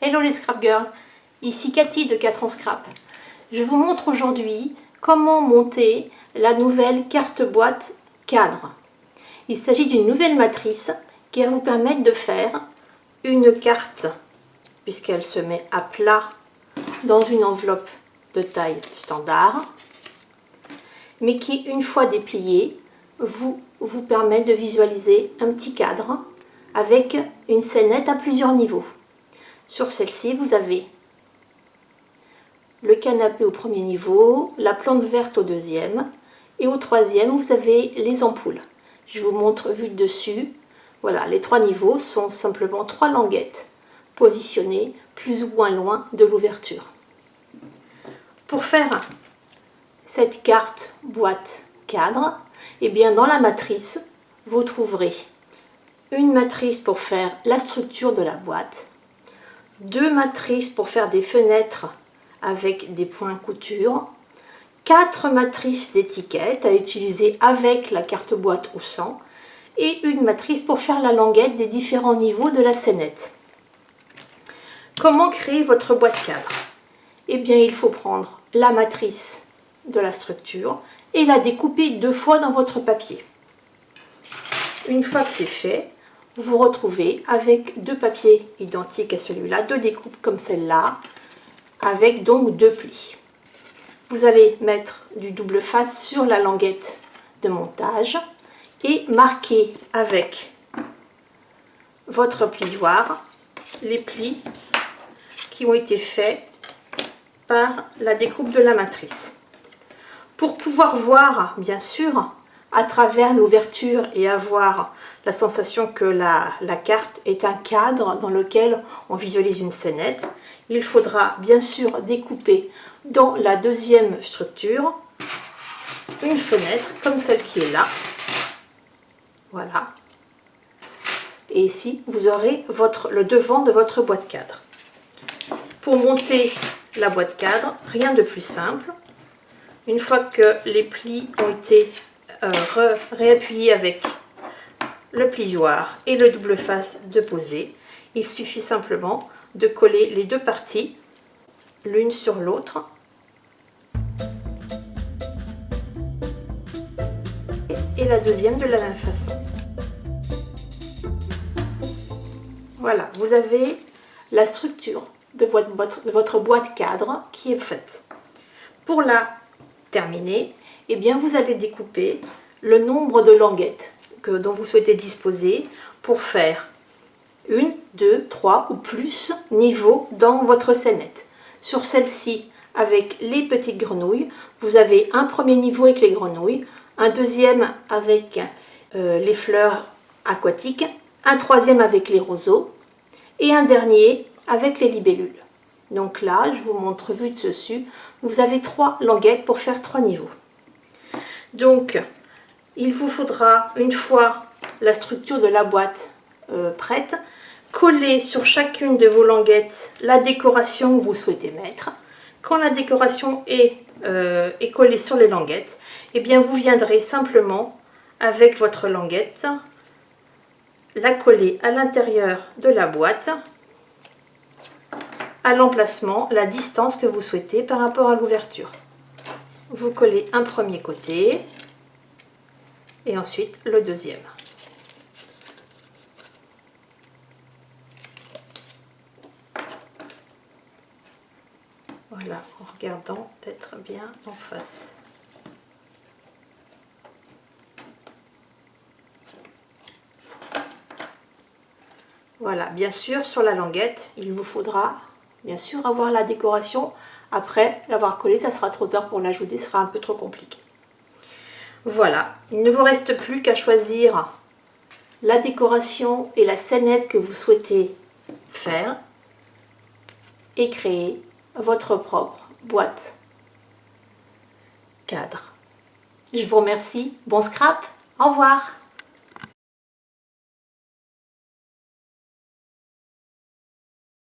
Hello les Scrap Girls, ici Cathy de 4 ans Scrap. Je vous montre aujourd'hui comment monter la nouvelle carte boîte cadre. Il s'agit d'une nouvelle matrice qui va vous permettre de faire une carte, puisqu'elle se met à plat dans une enveloppe de taille standard, mais qui, une fois dépliée, vous permet de visualiser un petit cadre avec une scénette à plusieurs niveaux. Sur celle-ci, vous avez le canapé au premier niveau, la plante verte au deuxième, et au troisième, vous avez les ampoules. Je vous montre vue de dessus. Voilà, les trois niveaux sont simplement trois languettes positionnées plus ou moins loin de l'ouverture. Pour faire cette carte boîte cadre, eh bien dans la matrice, vous trouverez une matrice pour faire la structure de la boîte, deux matrices pour faire des fenêtres avec des points couture, quatre matrices d'étiquettes à utiliser avec la carte boîte ou sans, et une matrice pour faire la languette des différents niveaux de la scénette. Comment créer votre boîte cadre? Eh bien, il faut prendre la matrice de la structure et la découper deux fois dans votre papier. Une fois que c'est fait, vous vous retrouvez avec deux papiers identiques à celui-là, deux découpes comme celle-là, avec donc deux plis. Vous allez mettre du double face sur la languette de montage et marquer avec votre plioir les plis qui ont été faits par la découpe de la matrice. Pour pouvoir voir, bien sûr, à travers l'ouverture et avoir la sensation que la carte est un cadre dans lequel on visualise une scénette, il faudra bien sûr découper dans la deuxième structure une fenêtre comme celle qui est là. Voilà. Et ici, vous aurez le devant de votre boîte cadre. Pour monter la boîte cadre, rien de plus simple. Une fois que les plis ont été réappuyés avec le plioir et le double face de poser, il suffit simplement de coller les deux parties l'une sur l'autre et la deuxième de la même façon. Voilà, vous avez la structure de votre boîte cadre qui est faite. Pour la terminer, eh bien vous allez découper le nombre de languettes dont vous souhaitez disposer pour faire une, deux, trois ou plus niveaux dans votre scénette. Sur celle-ci, avec les petites grenouilles, vous avez un premier niveau avec les grenouilles, un deuxième avec les fleurs aquatiques, un troisième avec les roseaux et un dernier avec les libellules. Donc là, je vous montre vue de dessus, vous avez trois languettes pour faire trois niveaux. Donc, il vous faudra, une fois la structure de la boîte prête, coller sur chacune de vos languettes la décoration que vous souhaitez mettre. Quand la décoration est collée sur les languettes, eh bien vous viendrez simplement avec votre languette la coller à l'intérieur de la boîte, à l'emplacement, la distance que vous souhaitez par rapport à l'ouverture. Vous collez un premier côté et ensuite le deuxième. Voilà, en regardant d'être bien en face. Voilà, bien sûr, sur la languette, il vous faudra bien sûr avoir la décoration. Après l'avoir collée, ça sera trop tard pour l'ajouter, ce sera un peu trop compliqué. Voilà, il ne vous reste plus qu'à choisir la décoration et la scénette que vous souhaitez faire et créer votre propre boîte cadre. Je vous remercie, bon scrap, au revoir.